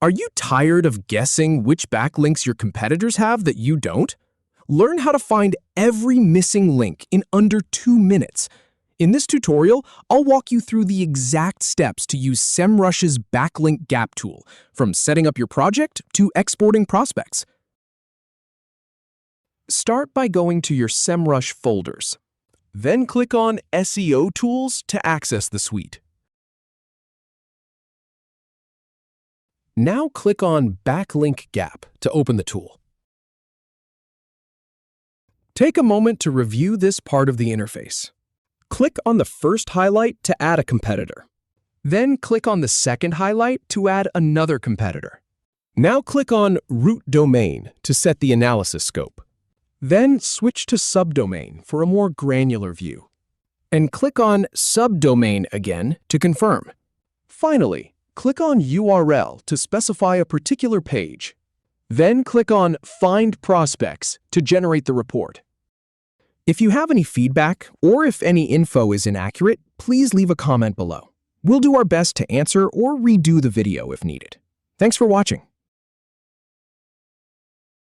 Are you tired of guessing which backlinks your competitors have that you don't? Learn how to find every missing link in under 2 minutes. In this tutorial, I'll walk you through the exact steps to use Semrush's Backlink Gap tool, from setting up your project to exporting prospects. Start by going to your Semrush folders. Then click on SEO Tools to access the suite. Now click on Backlink Gap to open the tool. Take a moment to review this part of the interface. Click on the first highlight to add a competitor. Then click on the second highlight to add another competitor. Now click on Root Domain to set the analysis scope. Then switch to Subdomain for a more granular view. And click on Subdomain again to confirm. Finally, click on URL to specify a particular page. Then click on Find Prospects to generate the report. If you have any feedback or if any info is inaccurate, please leave a comment below. We'll do our best to answer or redo the video if needed. Thanks for watching.